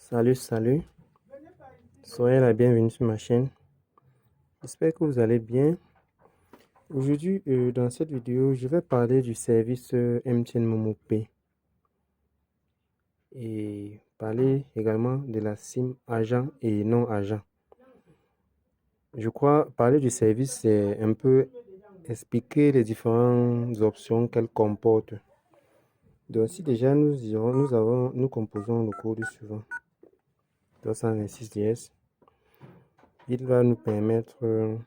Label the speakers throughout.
Speaker 1: Salut, soyez la bienvenue sur ma chaîne. J'espère que vous allez bien. Aujourd'hui, dans cette vidéo, je vais parler du service MTN Momo Pay et parler également de la SIM agent et non agent. Je crois parler du service, c'est un peu expliquer les différentes options qu'elle comporte. Donc, si déjà nous composons le code suivant 326 il va nous permettre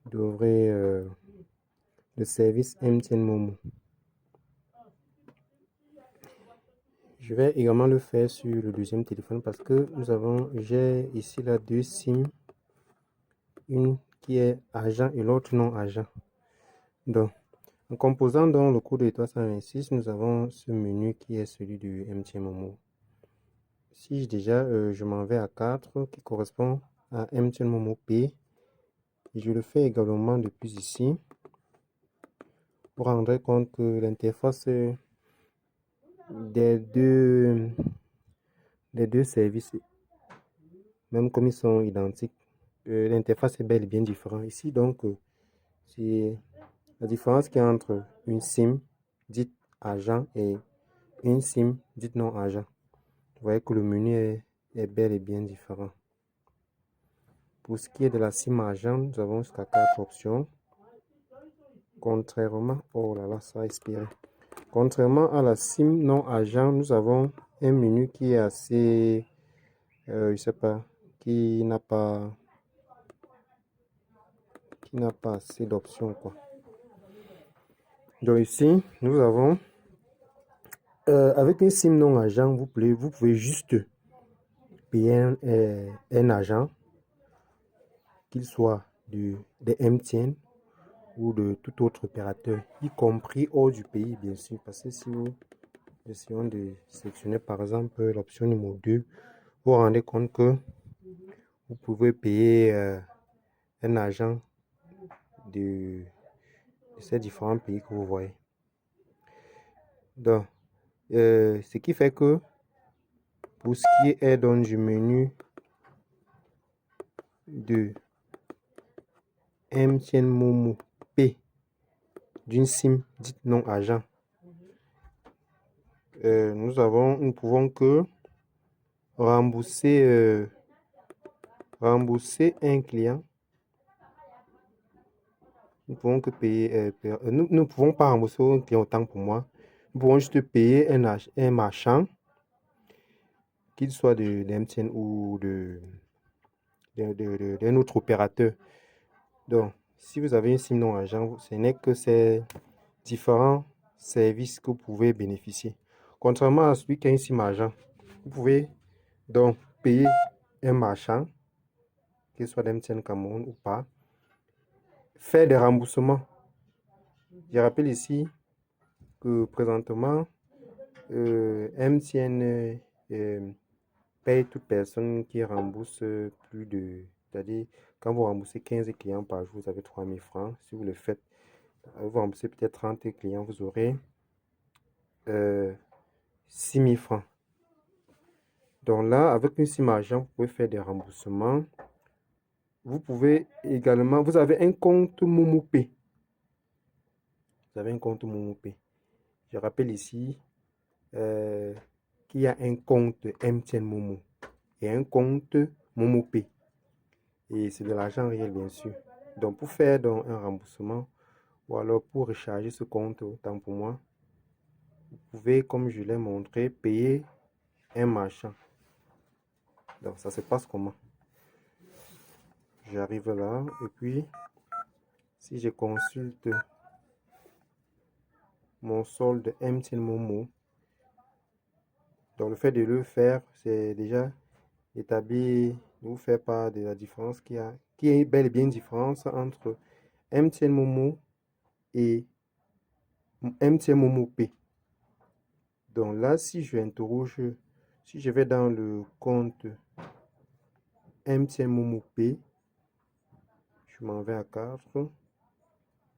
Speaker 1: d'ouvrir le service MTN Momo. Je vais également le faire sur le deuxième téléphone parce que j'ai ici là deux SIM, une qui est agent et l'autre non agent. Donc, en composant dans le code de 326, nous avons ce menu qui est celui du MTN Momo. Si je m'en vais à 4 qui correspond à MTN Momo Pay, et je le fais également depuis ici, vous vous rendrez compte que l'interface des deux services, même comme ils sont identiques, l'interface est bel et bien différente. Ici, donc, c'est la différence qu'il y a entre une SIM dite agent et une SIM dite non agent. Vous voyez que le menu est bel et bien différent. Pour ce qui est de la SIM agent, nous avons jusqu'à 4 options. Oh là là, ça a expiré. Contrairement à la SIM non agent, nous avons un menu qui est assez, je sais pas, qui n'a pas assez d'options, quoi. Donc ici, nous avons, avec une SIM non agent, vous pouvez juste payer un agent, qu'il soit de MTN ou de tout autre opérateur, y compris hors du pays, bien sûr. Parce que si vous essayons de sélectionner par exemple l'option numéro 2, vous vous rendez compte que vous pouvez payer un agent de ces différents pays que vous voyez. Donc, ce qui fait que pour ce qui est donc du menu de MTN Momo Pay d'une SIM dite non agent, nous pouvons que rembourser un client. Nous pouvons que payer, nous ne pouvons pas rembourser un client autant pour moi. Nous pouvons juste payer un marchand, qu'il soit de MTN ou d'un autre opérateur. Donc, si vous avez une SIM non agent, ce n'est que ces différents services que vous pouvez bénéficier. Contrairement à celui qui a une SIM agent, vous pouvez donc payer un marchand, qu'il soit d'MTN Cameroun ou pas, faire des remboursements. Je rappelle ici que présentement, MTN paye toute personne qui rembourse plus de, c'est-à-dire quand vous remboursez 15 clients par jour, vous avez 3000 francs. Si vous le faites, vous remboursez peut-être 30 clients, vous aurez 6000 francs. Donc là, avec une SIM agent, vous pouvez faire des remboursements. Vous pouvez également, vous avez un compte MomoPay. Vous avez un compte MomoPay. Je rappelle ici qu'il y a un compte MTN Momo et un compte MomoPay. Et c'est de l'argent réel, bien sûr. Donc, pour faire donc, un remboursement ou alors pour recharger ce compte, autant pour moi, vous pouvez, comme je l'ai montré, payer un marchand. Donc, ça se passe comment? J'arrive là et puis, si je consulte mon solde MTN Momo, donc le fait de le faire, c'est déjà établi, de vous faire part de la différence qui est bel et bien une différence entre MTN Momo et MTN Momo Pay. Donc là, si je vais dans le compte MTN Momo Pay, je m'en vais à 4.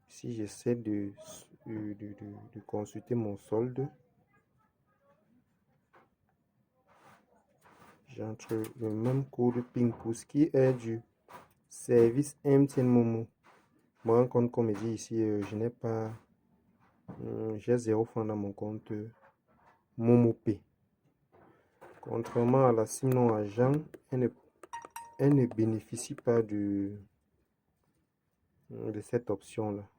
Speaker 1: Si j'essaie de consulter mon solde, J'entre le même code PIN pour ce qui est du service MTN Momo. Je me rends compte qu'on me dit ici, je n'ai pas, j'ai 0 francs dans mon compte Momo Pay. Contrairement à la SIM non agent, elle ne bénéficie pas de cette option là.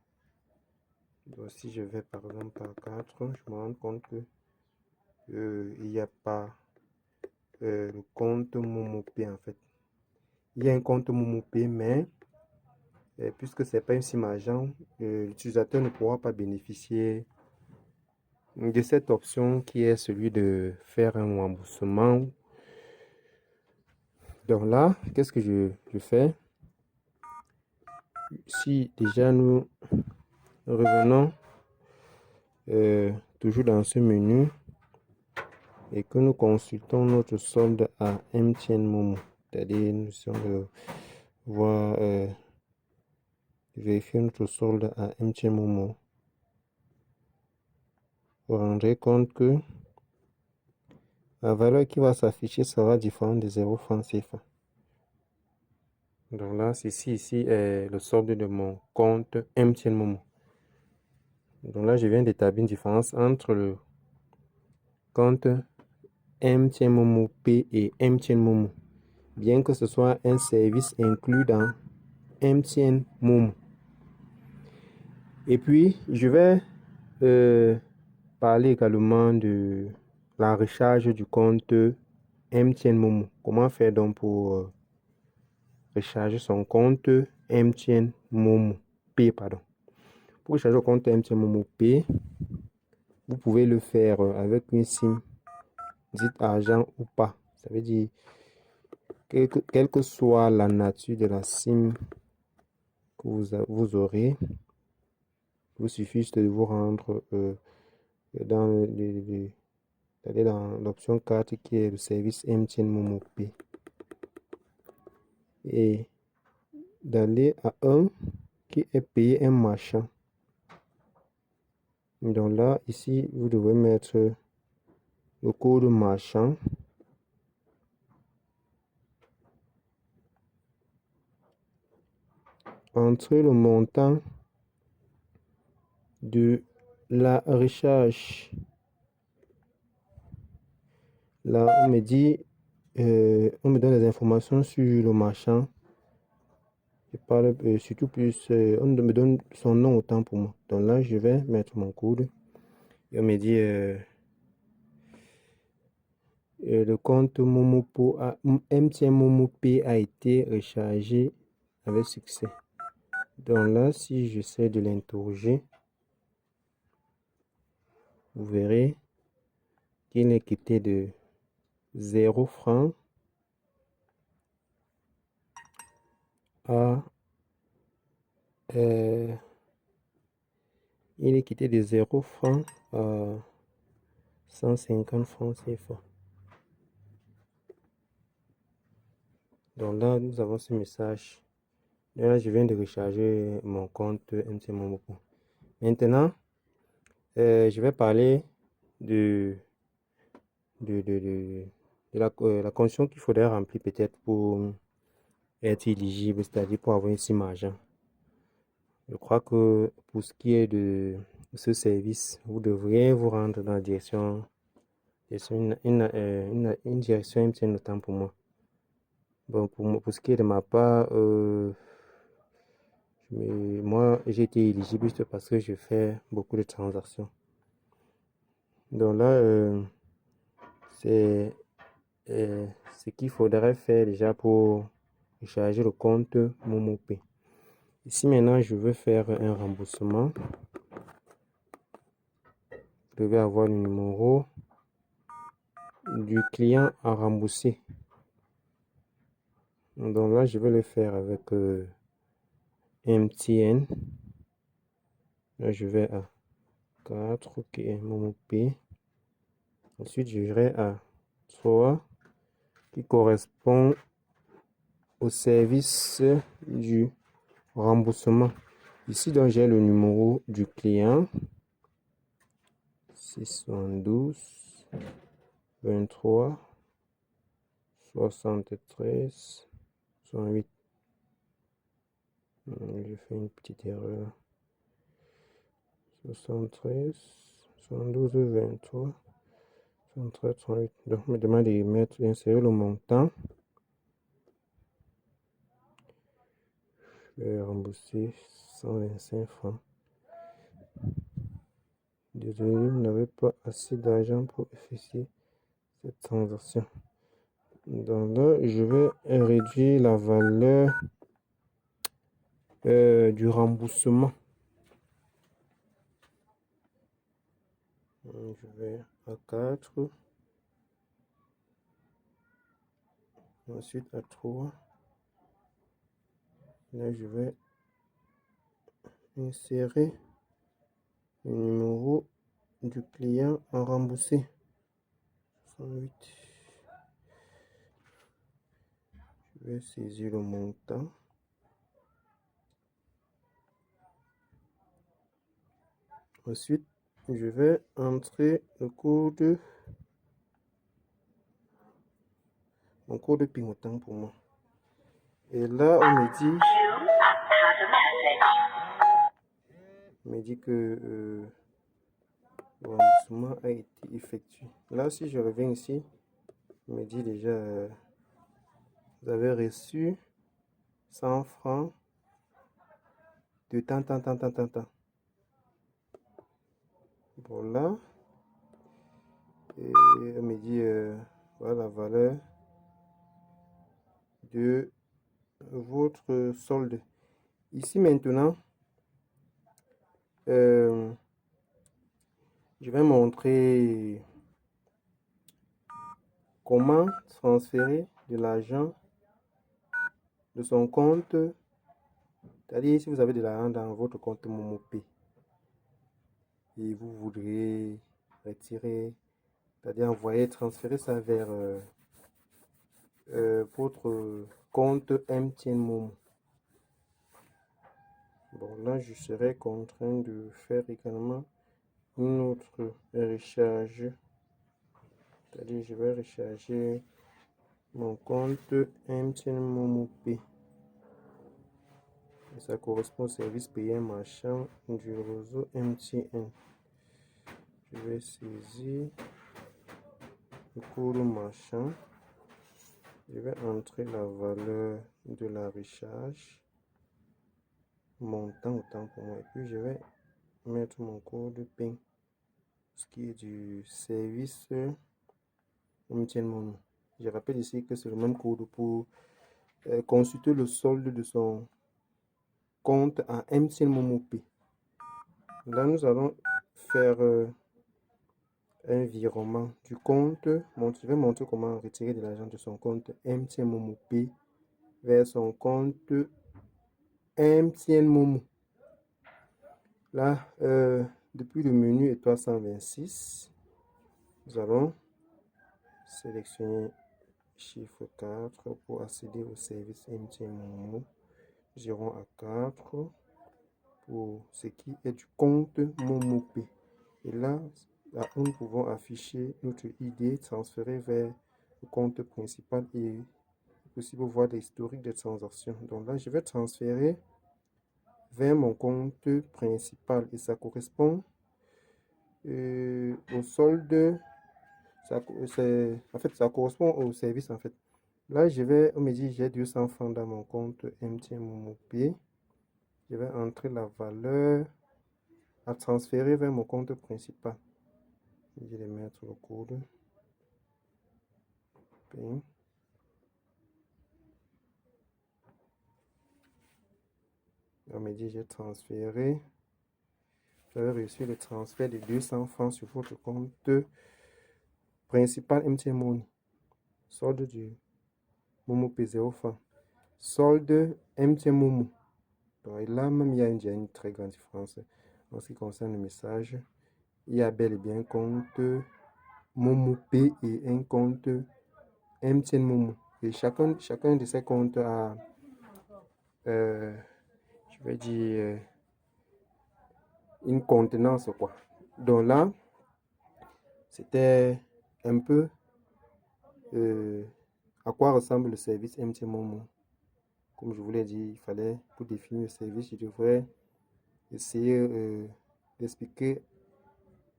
Speaker 1: Donc si je vais par exemple par 4, je me rends compte que il n'y a pas le compte MomoPay en fait. Il y a un compte MomoPay, mais puisque c'est pas une SIM agent, l'utilisateur ne pourra pas bénéficier de cette option qui est celui de faire un remboursement. Donc là, qu'est-ce que je fais? Si déjà nous revenons toujours dans ce menu et que nous consultons notre solde à MTN Momo, c'est-à-dire nous allons voir vérifier notre solde à MTN Momo, vous vous rendrez compte que la valeur qui va s'afficher sera différente de 0 francs CFA. Donc là, ceci ici est le solde de mon compte MTN Momo. Donc là, je viens d'établir une différence entre le compte MTN Momo Pay et MTN Momo, bien que ce soit un service inclus dans MTN Momo. Et puis, je vais parler également de la recharge du compte MTN Momo. Comment faire donc pour recharger son compte MTN Momo Pay, pardon. Pour recharger le compte MTN Momo Pay, vous pouvez le faire avec une SIM dite argent ou pas. Ça veut dire quelle que soit la nature de la SIM que vous aurez, il vous suffit juste de vous rendre dans l'option 4 qui est le service MTN Momo Pay et d'aller à 1 qui est payer un marchand. Donc là, ici, vous devez mettre le code marchand. Entre le montant de la recharge. Là, on me dit, on me donne les informations sur le marchand. Je parle surtout plus, on me donne son nom autant pour moi. Donc là, je vais mettre mon code. Et on me dit, le compte MTN Momo Pay a été rechargé avec succès. Donc là, si j'essaie de l'interroger, vous verrez qu'il est quitté de 0 francs à il est quitté de 0 francs à 150 francs CFA. Donc là, nous avons ce message. Là, je viens de recharger mon compte MTN Momo. Maintenant, je vais parler de la condition qu'il faudrait remplir peut-être pour être éligible, c'est-à-dire pour avoir une SIM argent. Je crois que pour ce qui est de ce service, vous devriez vous rendre dans la direction, une direction MTN notamment pour moi. Bon, pour ce qui est de ma part, moi j'ai été éligible juste parce que je fais beaucoup de transactions. Donc là, c'est ce qu'il faudrait faire déjà pour recharger le compte MomoPay. Ici maintenant, je veux faire un remboursement. Vous devez avoir le numéro du client à rembourser. Donc là, je vais le faire avec MTN. Là, je vais à 4, ok, MomoPay. Ensuite, je vais à 3, qui correspond au service du remboursement. Ici, donc, j'ai le numéro du client. 612 23 73, 108. J'ai fait une petite erreur. 73, 112, 23, 113, 38. Donc, me demande de mettre, insérer le montant. Je vais rembourser 125 francs. Désolé, vous n'avez pas assez d'argent pour effectuer cette transaction. Donc là, je vais réduire la valeur du remboursement. Je vais à 4, ensuite à 3. Là, je vais insérer le numéro du client à rembourser. 108. Je vais saisir le montant. Ensuite, je vais entrer le code, mon code pivotant pour moi. Et là, on me dit que le remboursement a été effectué. Là, si je reviens ici, on me dit déjà, vous avez reçu 100 francs de tant. Voilà. Et on me dit, voilà la valeur de votre solde. Ici maintenant, je vais montrer comment transférer de l'argent de son compte. C'est-à-dire, si vous avez de l'argent dans votre compte MomoPay et vous voudrez retirer, c'est-à-dire envoyer, transférer ça vers votre compte MTN Momo. Bon, là, je serai contraint de faire également une autre recharge. C'est-à-dire, je vais recharger mon compte MTN Momo Pay. Et ça correspond au service payé marchand du réseau MTN. Je vais saisir le code marchand. Je vais entrer la valeur de la recharge, montant autant pour moi. Et puis, je vais mettre mon code PIN, ce qui est du service MTN Momo. Je rappelle ici que c'est le même code pour consulter le solde de son compte en MTN Momo Pay. Là, nous allons faire un virement du compte. Je vais montrer comment retirer de l'argent de son compte MTN Momo Pay vers son compte MTN Momo. Là, depuis le menu étoile 126, nous allons sélectionner chiffre 4 pour accéder au service MTN Momo. Nous irons à 4 pour ce qui est du compte MomoPay. Et là, nous pouvons afficher notre ID transférée vers le compte principal et possible voir l'historique des transactions. Donc là, je vais transférer vers mon compte principal et ça correspond au solde. En fait, ça correspond au service en fait. Là, on me dit j'ai 200 francs dans mon compte MTN Momo Pay. Je vais entrer la valeur à transférer vers mon compte principal. Je vais mettre le code PIN. On me dit j'ai transféré. Vous avez reçu le transfert de 200 francs sur votre compte principal MTN Money. Solde du Momo Pay 0 francs. Solde MTN Momo. Donc là même il y a une très grande différence en ce qui concerne le message. Il y a bel et bien un compte Momo Pay et un compte MTN Momo. Et chacun de ces comptes a, je vais dire, une contenance quoi. Donc là, c'était un peu à quoi ressemble le service MTN Momo. Comme je vous l'ai dit, il fallait, pour définir le service, je devrais essayer d'expliquer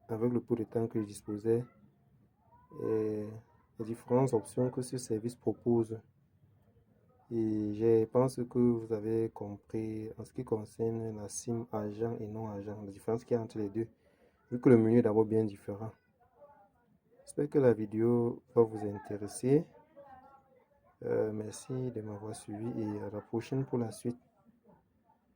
Speaker 1: avec le peu de temps que je disposais les différentes options que ce service propose. Et je pense que vous avez compris en ce qui concerne la SIM agent et non agent, la différence qu'il y a entre les deux, vu que le menu est d'abord bien différent. J'espère que la vidéo va vous intéresser. Merci de m'avoir suivi et à la prochaine pour la suite.